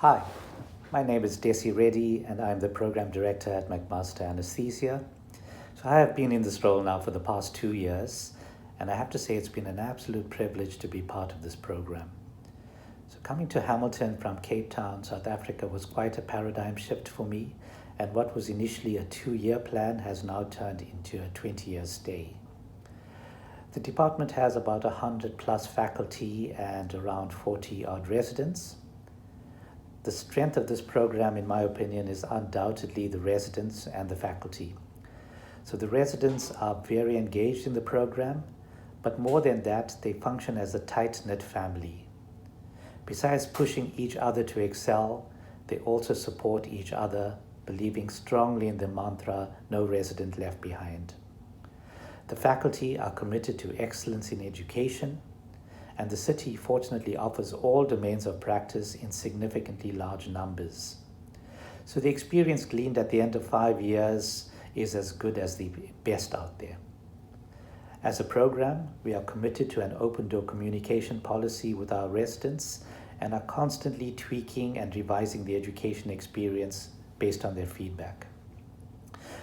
Hi, my name is Desi Reddy and I'm the Program Director at McMaster Anesthesia. So I have been in this role now for the past 2 years, and I have to say it's been an absolute privilege to be part of this program. So coming to Hamilton from Cape Town, South Africa was quite a paradigm shift for me, and what was initially a 2-year plan has now turned into a 20-year stay. The department has about 100 plus faculty and around 40 odd residents. The strength of this program, in my opinion, is undoubtedly the residents and the faculty. So the residents are very engaged in the program, but more than that, they function as a tight-knit family. Besides pushing each other to excel, they also support each other, believing strongly in the mantra, no resident left behind. The faculty are committed to excellence in education, and the city fortunately offers all domains of practice in significantly large numbers. So the experience gleaned at the end of 5 years is as good as the best out there. As a program, we are committed to an open door communication policy with our residents and are constantly tweaking and revising the education experience based on their feedback.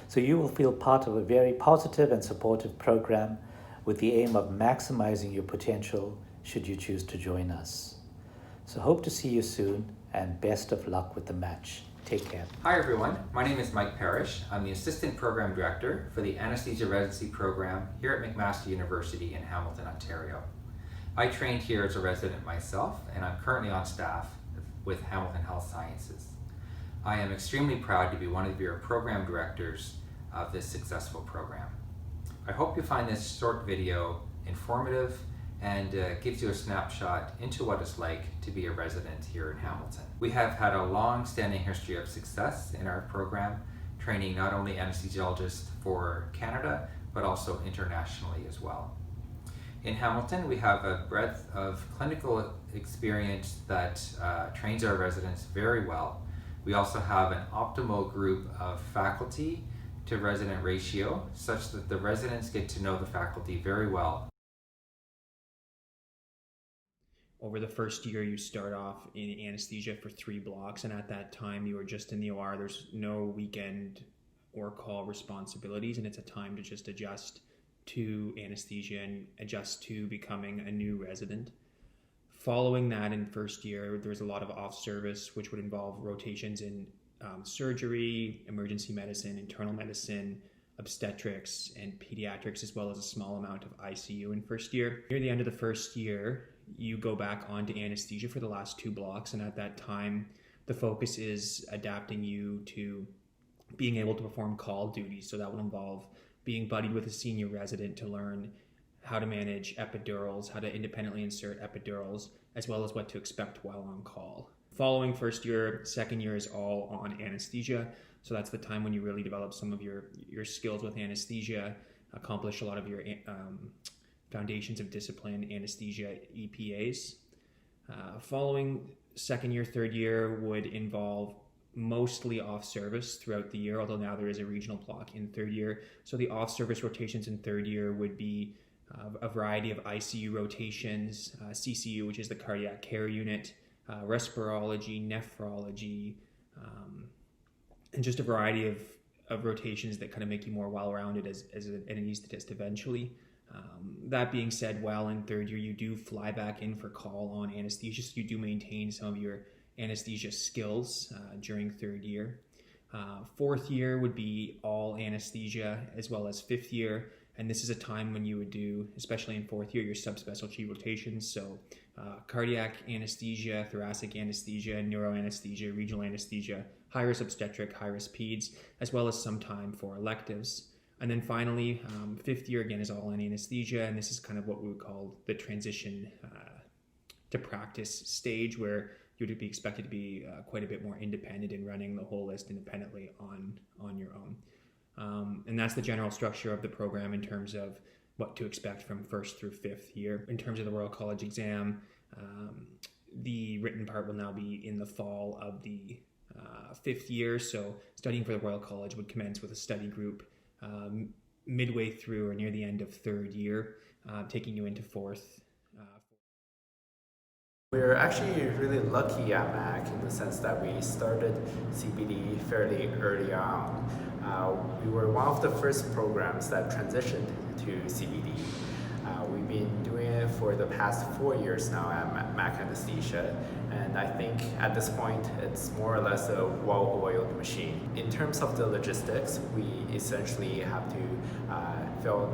So you will feel part of a very positive and supportive program with the aim of maximizing your potential should you choose to join us. So hope to see you soon and best of luck with the match. Take care. Hi everyone, my name is Mike Parrish. I'm the Assistant Program Director for the Anesthesia Residency program here at McMaster University in Hamilton, Ontario. I trained here as a resident myself, and I'm currently on staff with Hamilton Health Sciences. I am extremely proud to be one of your program directors of this successful program. I hope you find this short video informative and gives you a snapshot into what it's like to be a resident here in Hamilton. We have had a long-standing history of success in our program, training not only anesthesiologists for Canada, but also internationally as well. In Hamilton, we have a breadth of clinical experience that trains our residents very well. We also have an optimal group of faculty to resident ratio, such that the residents get to know the faculty very well. Over the first year, you start off in anesthesia for 3 blocks, and at that time you are just in the OR. There's no weekend or call responsibilities, and it's a time to just adjust to anesthesia and adjust to becoming a new resident. Following that, in first year, there's a lot of off-service, which would involve rotations in surgery, emergency medicine, internal medicine, obstetrics, and pediatrics, as well as a small amount of ICU in first year. Near the end of the first year, you go back onto anesthesia for the last 2 blocks, and at that time, the focus is adapting you to being able to perform call duties. So that will involve being buddied with a senior resident to learn how to manage epidurals, how to independently insert epidurals, as well as what to expect while on call. Following first year, second year is all on anesthesia. So that's the time when you really develop some of your skills with anesthesia, accomplish a lot of your foundations of discipline, anesthesia, EPAs. Following second year, third year would involve mostly off-service throughout the year, although now there is a regional block in third year. So the off-service rotations in third year would be a variety of ICU rotations, CCU, which is the cardiac care unit, respirology, nephrology, and just a variety of rotations that kind of make you more well-rounded as an anesthetist eventually. That being said, while in third year, you do fly back in for call on anesthesia, so you do maintain some of your anesthesia skills during third year. Fourth year would be all anesthesia, as well as fifth year, and this is a time when you would do, especially in fourth year, your subspecialty rotations, so cardiac anesthesia, thoracic anesthesia, neuroanesthesia, regional anesthesia, high-risk obstetric, high-risk peds, as well as some time for electives. And then finally, fifth year again is all in anesthesia, and this is kind of what we would call the transition to practice stage, where you would be expected to be quite a bit more independent in running the whole list independently on your own. And that's the general structure of the program in terms of what to expect from first through fifth year. In terms of the Royal College exam, the written part will now be in the fall of the fifth year, so studying for the Royal College would commence with a study group midway through or near the end of third year, taking you into fourth We're actually really lucky at Mac in the sense that we started CBD fairly early on. We were one of the first programs that transitioned to CBD. We've been doing it for the past 4 years now at Mac Anesthesia, and I think at this point it's more or less a well-oiled machine. In terms of the logistics, we essentially have to fill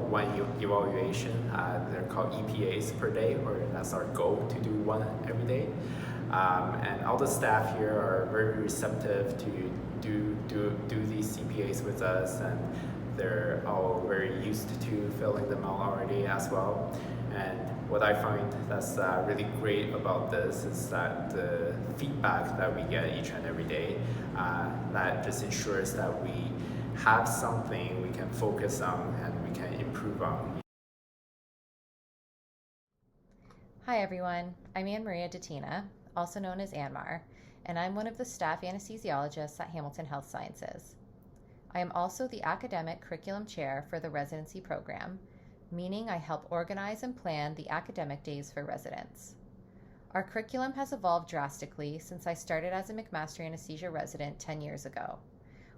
one evaluation. They're called EPAs per day, or that's our goal, to do one every day. And all the staff here are very receptive to do these CPAs with us, and they're all very used to filling them out already as well. And what I find that's really great about this is that the feedback that we get each and every day, that just ensures that we have something we can focus on and we can improve on. Hi everyone, I'm Anne Maria Datina, also known as Anmar, and I'm one of the staff anesthesiologists at Hamilton Health Sciences. I am also the academic curriculum chair for the residency program, meaning I help organize and plan the academic days for residents. Our curriculum has evolved drastically since I started as a McMaster Anesthesia resident 10 years ago.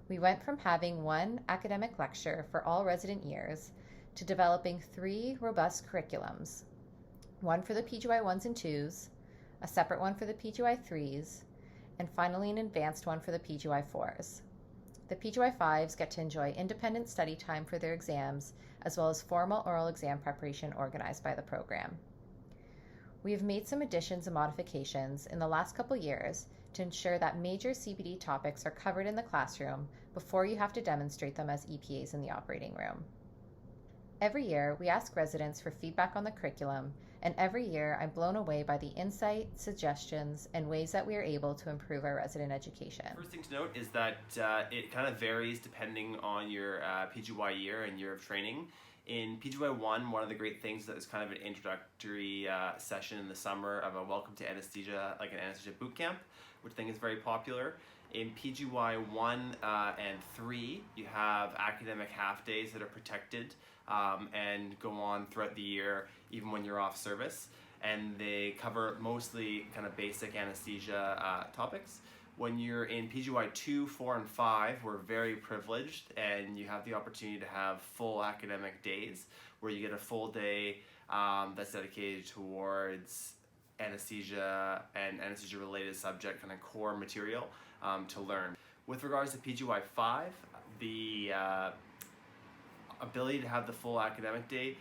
We went from having one academic lecture for all resident years to developing 3 robust curriculums, one for the PGY 1s and 2s, a separate one for the PGY 3s, and finally an advanced one for the PGY 4s. The PGY 5s get to enjoy independent study time for their exams, as well as formal oral exam preparation organized by the program. We have made some additions and modifications in the last couple years to ensure that major CBD topics are covered in the classroom before you have to demonstrate them as EPAs in the operating room. Every year, we ask residents for feedback on the curriculum, and every year I'm blown away by the insight, suggestions, and ways that we are able to improve our resident education. First thing to note is that it kind of varies depending on your PGY year and year of training. In PGY 1, one of the great things that is kind of an introductory session in the summer of a welcome to anesthesia, like an anesthesia boot camp, which I think is very popular. In PGY 1 and 3, you have academic half days that are protected and go on throughout the year, even when you're off service. And they cover mostly kind of basic anesthesia topics. When you're in PGY 2, 4, and 5, we're very privileged, and you have the opportunity to have full academic days where you get a full day that's dedicated towards anesthesia and anesthesia related subject kind of core material to learn. With regards to PGY 5, the ability to have the full academic day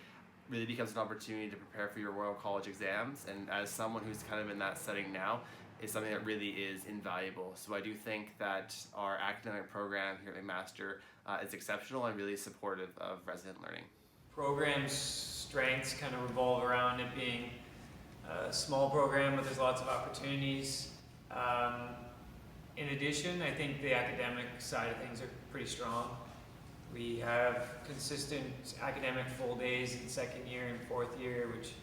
really becomes an opportunity to prepare for your Royal College exams, and as someone who's kind of in that setting now, is something that really is invaluable. So I do think that our academic program here at McMaster is exceptional and really supportive of resident learning. Program's strengths kind of revolve around it being a small program, but there's lots of opportunities. In addition, I think the academic side of things are pretty strong. We have consistent academic full days in second year and fourth year, which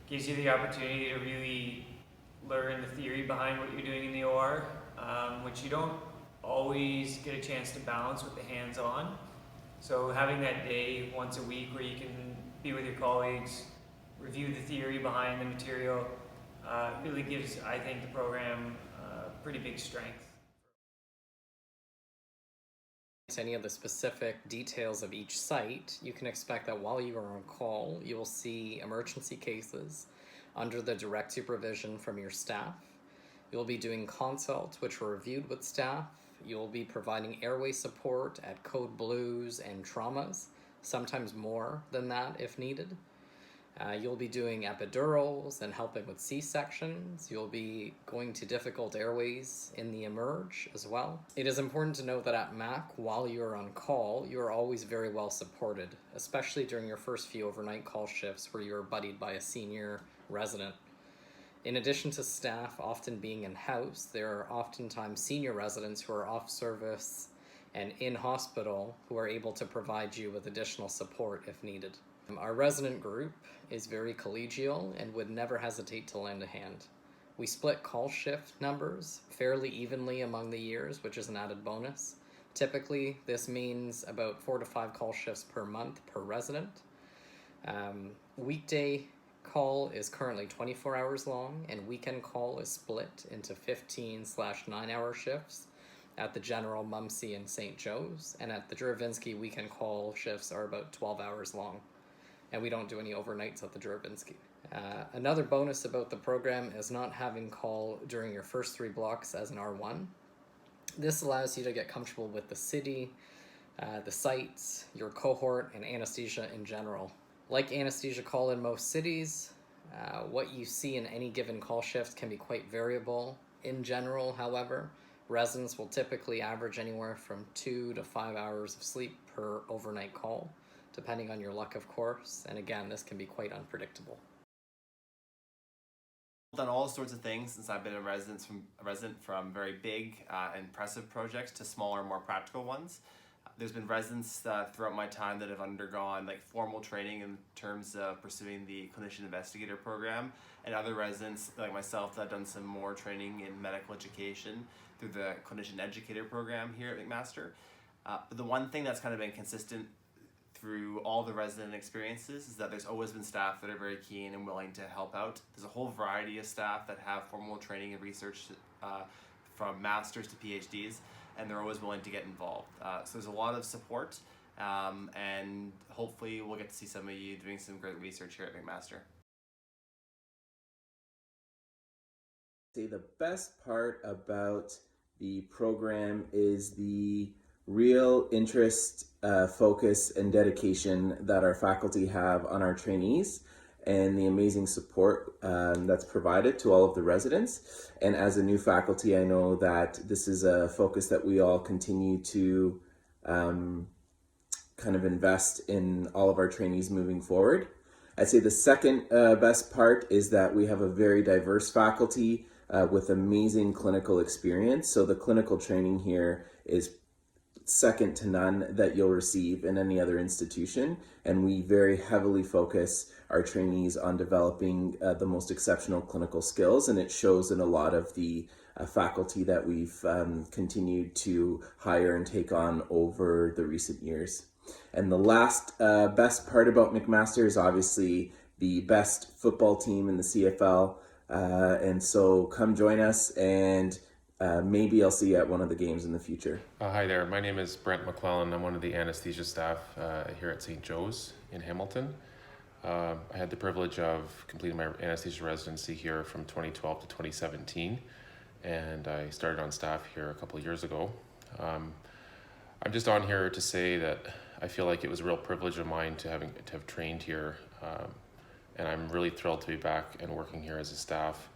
gives you the opportunity to really learn the theory behind what you're doing in the OR, which you don't always get a chance to balance with the hands-on. So having that day once a week where you can be with your colleagues, review the theory behind the material, really gives, I think, the program pretty big strength. Any of the specific details of each site, you can expect that while you are on call, you will see emergency cases under the direct supervision from your staff. You'll be doing consults which are reviewed with staff. You'll be providing airway support at code blues and traumas, sometimes more than that if needed. You'll be doing epidurals and helping with C-sections. You'll be going to difficult airways in the emerge as well. It is important to note that at MAC, while you are on call, you are always very well supported, especially during your first few overnight call shifts where you are buddied by a senior resident. In addition to staff often being in-house, there are oftentimes senior residents who are off service and in hospital who are able to provide you with additional support if needed. Our resident group is very collegial and would never hesitate to lend a hand. We split call shift numbers fairly evenly among the years, which is an added bonus. Typically, this means about 4 to 5 call shifts per month per resident. Weekday call is currently 24 hours long, and weekend call is split into 15/9-hour shifts at the General, Mumsy, and St. Joe's, and at the Juravinsky, weekend call shifts are about 12 hours long, and we don't do any overnights at the Juravinsky. Another bonus about the program is not having call during your first 3 blocks as an R1. This allows you to get comfortable with the city, the sites, your cohort, and anesthesia in general. Like anesthesia call in most cities, what you see in any given call shift can be quite variable. In general, however, residents will typically average anywhere from 2 to 5 hours of sleep per overnight call, depending on your luck, of course, and again, this can be quite unpredictable. I've done all sorts of things since I've been a resident, from very big and impressive projects to smaller, more practical ones. There's been residents throughout my time that have undergone formal training in terms of pursuing the clinician investigator program, and other residents like myself that have done some more training in medical education through the clinician educator program here at McMaster. But the one thing that's kind of been consistent through all the resident experiences is that there's always been staff that are very keen and willing to help out. There's a whole variety of staff that have formal training and research from masters to PhDs, and they're always willing to get involved. So there's a lot of support, and hopefully we'll get to see some of you doing some great research here at McMaster. The best part about the program is the real interest, focus, and dedication that our faculty have on our trainees, and the amazing support that's provided to all of the residents. And as a new faculty, I know that this is a focus that we all continue to kind of invest in all of our trainees moving forward. I'd say the second best part is that we have a very diverse faculty with amazing clinical experience. So the clinical training here is second to none that you'll receive in any other institution, and we very heavily focus our trainees on developing the most exceptional clinical skills, and it shows in a lot of the faculty that we've continued to hire and take on over the recent years. And the last best part about McMaster is obviously the best football team in the CFL, and so come join us, and maybe I'll see you at one of the games in the future. Hi there, my name is Brent McClellan. I'm one of the anesthesia staff here at St. Joe's in Hamilton. I had the privilege of completing my anesthesia residency here from 2012 to 2017, and I started on staff here a couple of years ago. I'm just on here to say that I feel like it was a real privilege of mine to have trained here, and I'm really thrilled to be back and working here as a staff.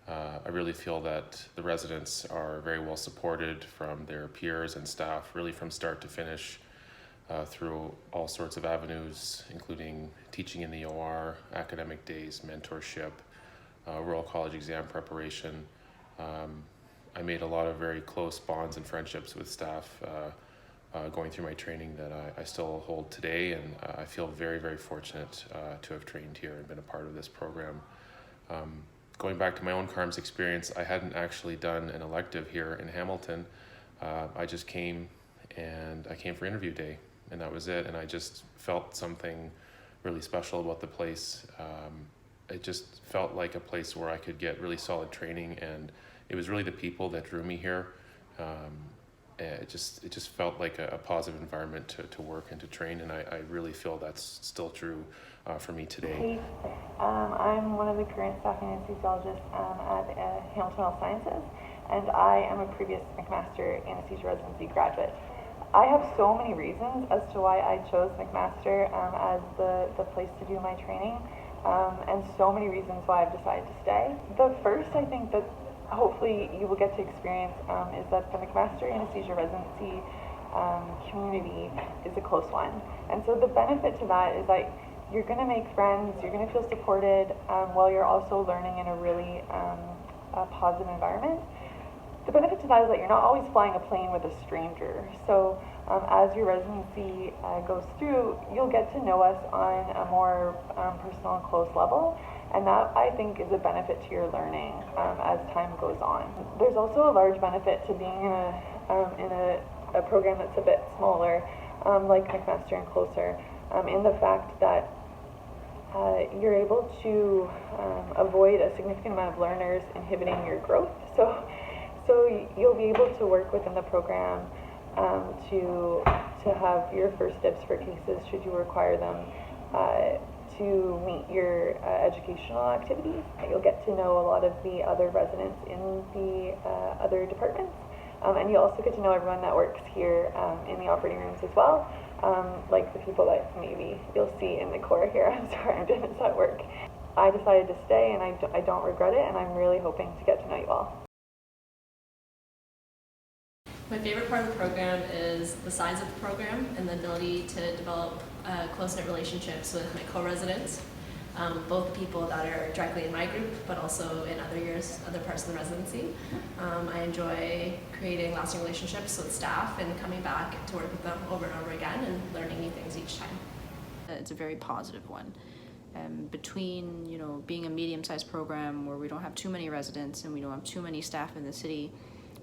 I really feel that the residents are very well supported from their peers and staff, really from start to finish, through all sorts of avenues, including teaching in the OR, academic days, mentorship, Royal College exam preparation. I made a lot of very close bonds and friendships with staff going through my training that I still hold today, and I feel very, very fortunate to have trained here and been a part of this program. Going back to my own CARMS experience, I hadn't actually done an elective here in Hamilton. I just came, and I came for interview day, and that was it. And I just felt something really special about the place. It just felt like a place where I could get really solid training, and it was really the people that drew me here. It just felt like a positive environment to work and to train, and I really feel that's still true for me today. Hey, I'm one of the current staff anesthesiologists at Hamilton Health Sciences, and I am a previous McMaster Anesthesia Residency graduate. I have so many reasons as to why I chose McMaster as the place to do my training, and so many reasons why I've decided to stay. The first, I think that hopefully you will get to experience is that the McMaster Anesthesia Residency community is a close one. And so the benefit to that is that you're going to make friends, you're going to feel supported while you're also learning in a really positive environment. The benefit to that is that you're not always flying a plane with a stranger. So as your residency goes through, you'll get to know us on a more personal and close level. And that, I think, is a benefit to your learning as time goes on. There's also a large benefit to being in a program that's a bit smaller, like McMaster and closer, in the fact that you're able to avoid a significant amount of learners inhibiting your growth. So you'll be able to work within the program to have your first dibs for cases should you require them, to meet your educational activities. You'll get to know a lot of the other residents in the other departments, and you'll also get to know everyone that works here in the operating rooms as well, like the people that maybe you'll see in the core here. I'm sorry, I'm doing this at work. I decided to stay, and I don't regret it, and I'm really hoping to get to know you all. My favorite part of the program is the size of the program and the ability to develop close-knit relationships with my co-residents, both people that are directly in my group, but also in other parts of the residency. I enjoy creating lasting relationships with staff and coming back to work with them over and over again and learning new things each time. It's a very positive one. Between being a medium-sized program where we don't have too many residents and we don't have too many staff in the city,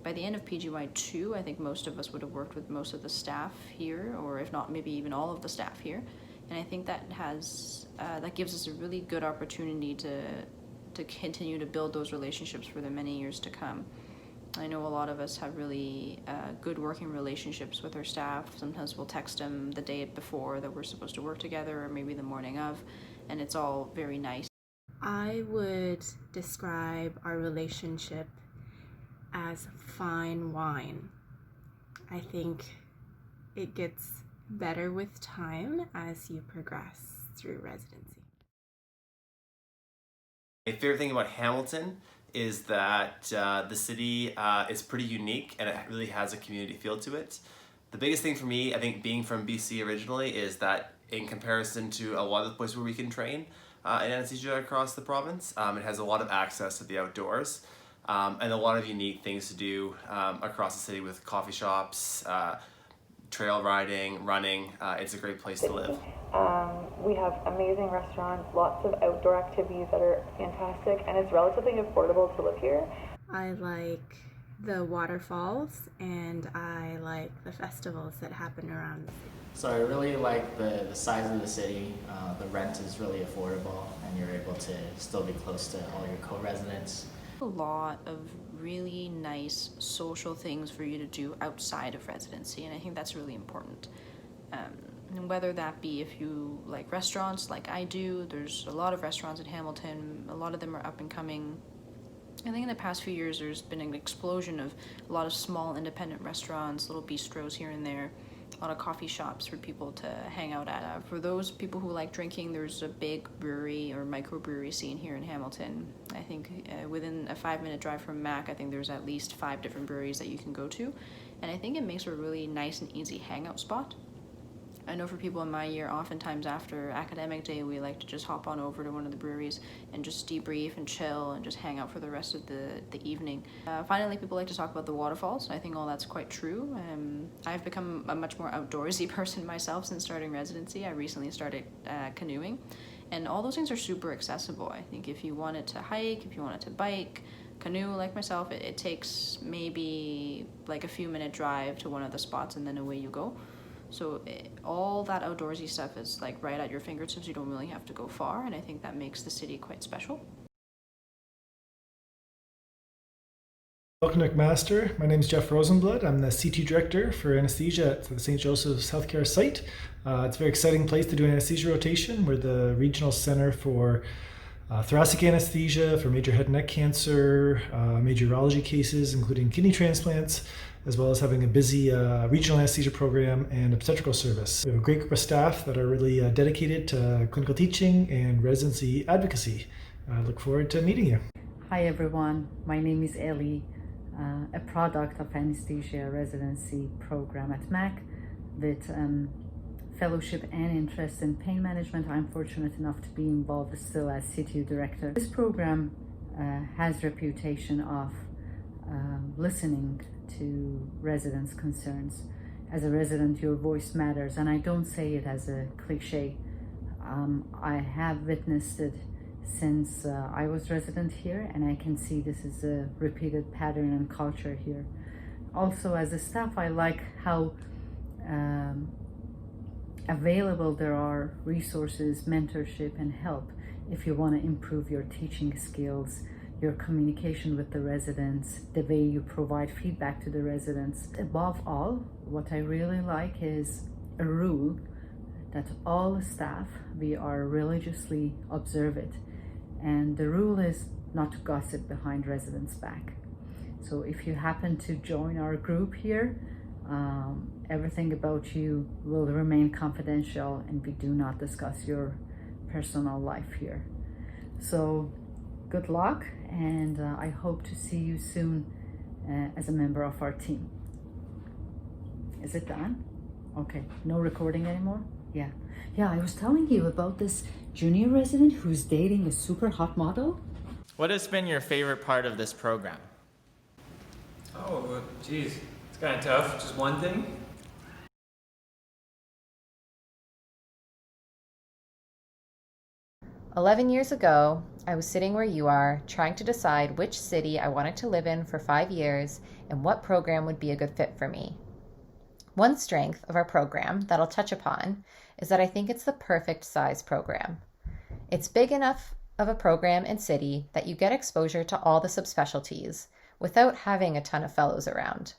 by the end of PGY2, I think most of us would have worked with most of the staff here, or if not, maybe even all of the staff here. And I think that gives us a really good opportunity to continue to build those relationships for the many years to come. I know a lot of us have really good working relationships with our staff. Sometimes we'll text them the day before that we're supposed to work together, or maybe the morning of, and it's all very nice. I would describe our relationship as fine wine. I think it gets better with time as you progress through residency. My favorite thing about Hamilton is that the city is pretty unique and it really has a community feel to it. The biggest thing for me, I think, being from BC originally, is that in comparison to a lot of the places where we can train in anesthesia across the province, it has a lot of access to the outdoors. And a lot of unique things to do across the city with coffee shops, trail riding, running. It's a great place to live. We have amazing restaurants, lots of outdoor activities that are fantastic, and it's relatively affordable to live here. I like the waterfalls, and I like the festivals that happen around the city. So I really like the size of the city. The rent is really affordable, and you're able to still be close to all your co-residents. A lot of really nice social things for you to do outside of residency, and I think that's really important. And whether that be if you like restaurants like I do, there's a lot of restaurants in Hamilton, a lot of them are up and coming. I think in the past few years there's been an explosion of a lot of small independent restaurants, little bistros here and there, a lot of coffee shops for people to hang out at. For those people who like drinking, there's a big brewery or microbrewery scene here in Hamilton. I think within a 5-minute drive from Mac, I think there's at least 5 different breweries that you can go to. And I think it makes a really nice and easy hangout spot. I know for people in my year, oftentimes after academic day, we like to just hop on over to one of the breweries and just debrief and chill and just hang out for the rest of the evening. Finally, people like to talk about the waterfalls. I think all that's quite true. I've become a much more outdoorsy person myself since starting residency. I recently started canoeing, and all those things are super accessible. I think if you wanted to hike, if you wanted to bike, canoe like myself, it takes maybe like a few minute drive to one of the spots and then away you go. So all that outdoorsy stuff is like right at your fingertips. You don't really have to go far, and I think that makes the city quite special. Welcome to McMaster. My name is Jeff Rosenblood. I'm the CT Director for Anesthesia at the St. Joseph's Healthcare site. It's a very exciting place to do an anesthesia rotation. We're the regional center for thoracic anesthesia, for major head and neck cancer, major urology cases, including kidney transplants, as well as having a busy regional anesthesia program and obstetrical service. We have a great group of staff that are really dedicated to clinical teaching and residency advocacy. I look forward to meeting you. Hi everyone, my name is Ellie, a product of anesthesia residency program at MAC with fellowship and interest in pain management. I'm fortunate enough to be involved still as CTU director. This program has reputation of listening to residents' concerns. As a resident, your voice matters, and I don't say it as a cliche. I have witnessed it since I was resident here, and I can see this is a repeated pattern and culture here. Also, as a staff, I like how available there are resources, mentorship, and help if you want to improve your teaching skills, your communication with the residents, the way you provide feedback to the residents. Above all, what I really like is a rule that all staff, we are religiously observe it. And the rule is not to gossip behind residents' back. So if you happen to join our group here, everything about you will remain confidential, and we do not discuss your personal life here. So good luck, and I hope to see you soon as a member of our team. Is it done? Okay, no recording anymore? Yeah, I was telling you about this junior resident who's dating a super hot model. What has been your favorite part of this program? Oh, geez, it's kind of tough. Just one thing? 11 years ago, I was sitting where you are, trying to decide which city I wanted to live in for 5 years and what program would be a good fit for me. One strength of our program that I'll touch upon is that I think it's the perfect size program. It's big enough of a program and city that you get exposure to all the subspecialties without having a ton of fellows around.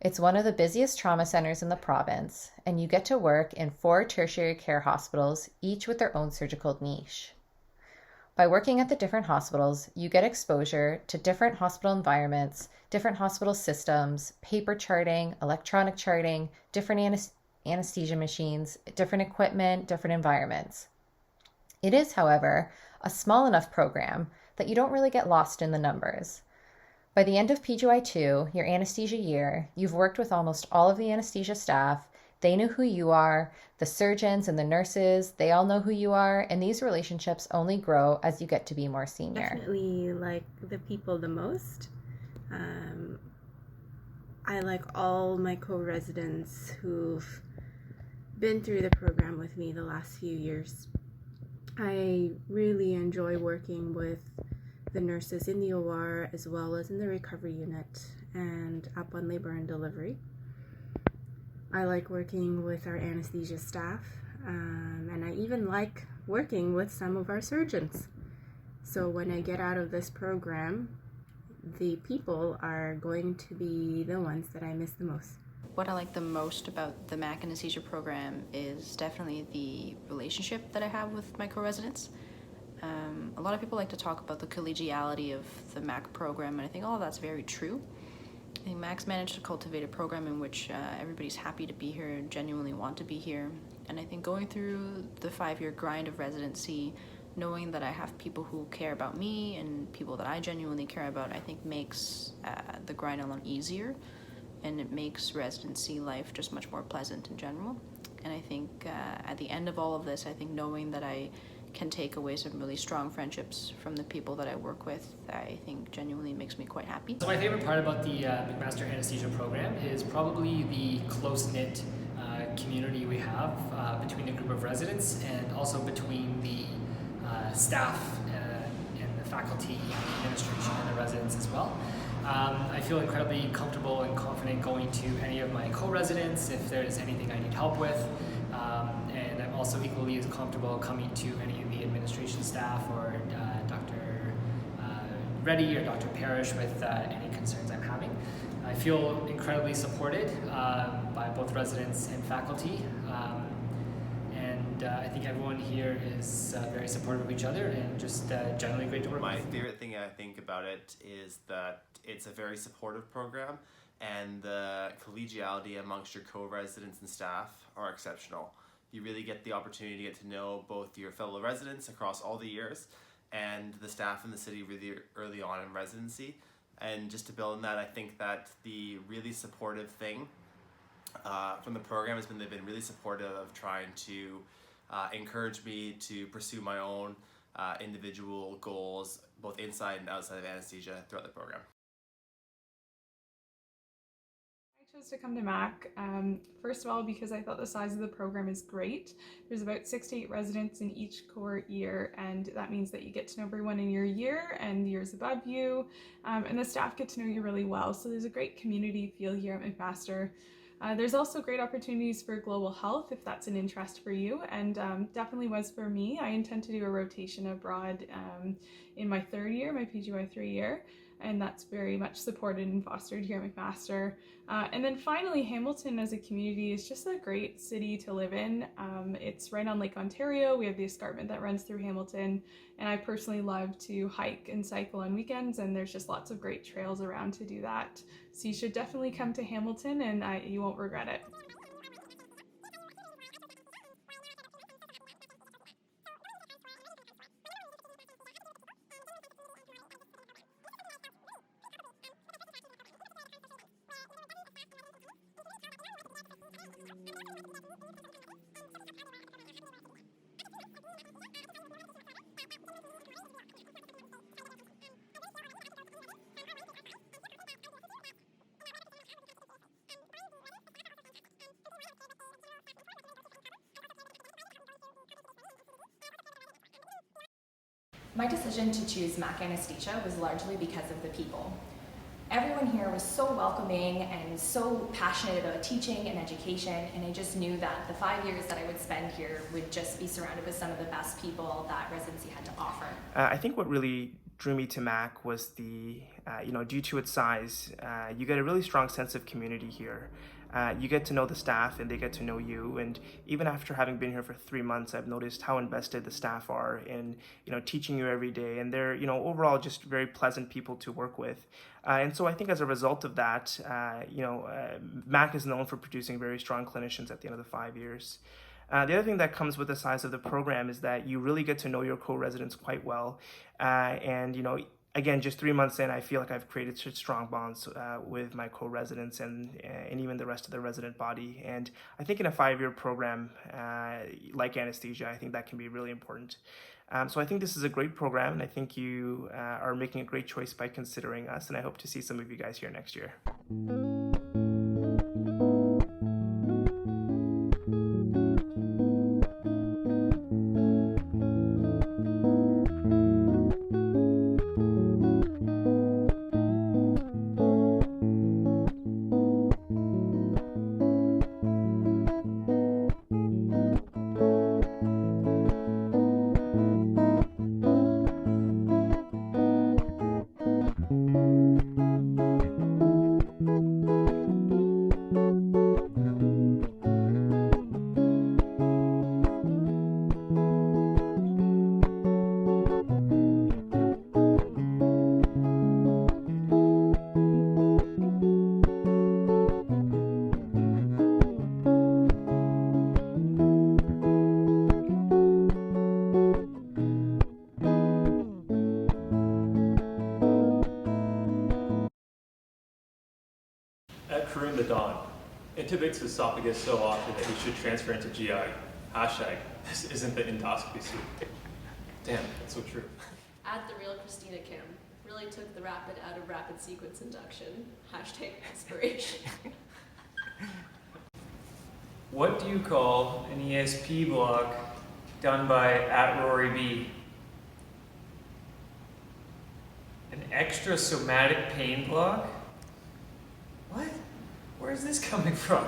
It's one of the busiest trauma centers in the province, and you get to work in 4 tertiary care hospitals, each with their own surgical niche. By working at the different hospitals, you get exposure to different hospital environments, different hospital systems, paper charting, electronic charting, different anesthesia machines, different equipment, different environments. It is, however, a small enough program that you don't really get lost in the numbers. By the end of PGY2, your anesthesia year, you've worked with almost all of the anesthesia staff. They know who you are. The surgeons and the nurses, they all know who you are. And these relationships only grow as you get to be more senior. Definitely like the people the most. I like all my co-residents who've been through the program with me the last few years. I really enjoy working with the nurses in the OR as well as in the recovery unit and up on labor and delivery. I like working with our anesthesia staff, and I even like working with some of our surgeons. So when I get out of this program, the people are going to be the ones that I miss the most. What I like the most about the MAC anesthesia program is definitely the relationship that I have with my co-residents. A lot of people like to talk about the collegiality of the MAC program, and I think all of that's very true. I think MAC's managed to cultivate a program in which everybody's happy to be here and genuinely want to be here. And I think going through the 5-year grind of residency, knowing that I have people who care about me and people that I genuinely care about, I think makes the grind a lot easier, and it makes residency life just much more pleasant in general. And I think at the end of all of this, I think knowing that I can take away some really strong friendships from the people that I work with, I think genuinely makes me quite happy. So my favorite part about the McMaster Anesthesia program is probably the close-knit community we have between the group of residents and also between the staff and the faculty, administration, and the residents as well. I feel incredibly comfortable and confident going to any of my co-residents if there's anything I need help with. And I'm also equally as comfortable coming to any of the administration staff or Dr. Reddy or Dr. Parrish with any concerns I'm having. I feel incredibly supported by both residents and faculty. And I think everyone here is very supportive of each other and just generally great to work with. My favorite thing I think about it is that it's a very supportive program, and the collegiality amongst your co-residents and staff are exceptional. You really get the opportunity to get to know both your fellow residents across all the years and the staff in the city really early on in residency. And just to build on that, I think that the really supportive thing from the program has been they've been really supportive of trying to encourage me to pursue my own individual goals, both inside and outside of anesthesia throughout the program. I chose to come to MAC, first of all, because I thought the size of the program is great. There's about 6 to 8 residents in each cohort year, and that means that you get to know everyone in your year and years above you, and the staff get to know you really well. So there's a great community feel here at McMaster. There's also great opportunities for global health if that's an interest for you, and definitely was for me. I intend to do a rotation abroad in my third year, my PGY 3 year, and that's very much supported and fostered here at McMaster. And then finally, Hamilton as a community is just a great city to live in. It's right on Lake Ontario. We have the escarpment that runs through Hamilton, and I personally love to hike and cycle on weekends, and there's just lots of great trails around to do that. So you should definitely come to Hamilton, and you won't regret it. My decision to choose Mac Anesthesia was largely because of the people. Everyone here was so welcoming and so passionate about teaching and education, and I just knew that the 5 years that I would spend here would just be surrounded with some of the best people that residency had to offer. I think what really drew me to Mac was due to its size, you get a really strong sense of community here. You get to know the staff and they get to know you, and even after having been here for 3 months, I've noticed how invested the staff are in teaching you every day, and they're overall just very pleasant people to work with. And so I think as a result of that, Mac is known for producing very strong clinicians at the end of the 5 years. The other thing that comes with the size of the program is that you really get to know your co-residents quite well, and again, just 3 months in, I feel like I've created such strong bonds with my co-residents and even the rest of the resident body. And I think in a 5-year program like anesthesia, I think that can be really important. So I think this is a great program, and I think you are making a great choice by considering us, and I hope to see some of you guys here next year. The Dawn. Intubates esophagus so often that he should transfer into GI. Hashtag, this isn't the endoscopy suite. Damn, that's so true. Add the real Christina Kim. Really took the rapid out of rapid sequence induction. Hashtag inspiration. What do you call an ESP block done by @RoryB? An extra somatic pain block? What? Where is this coming from?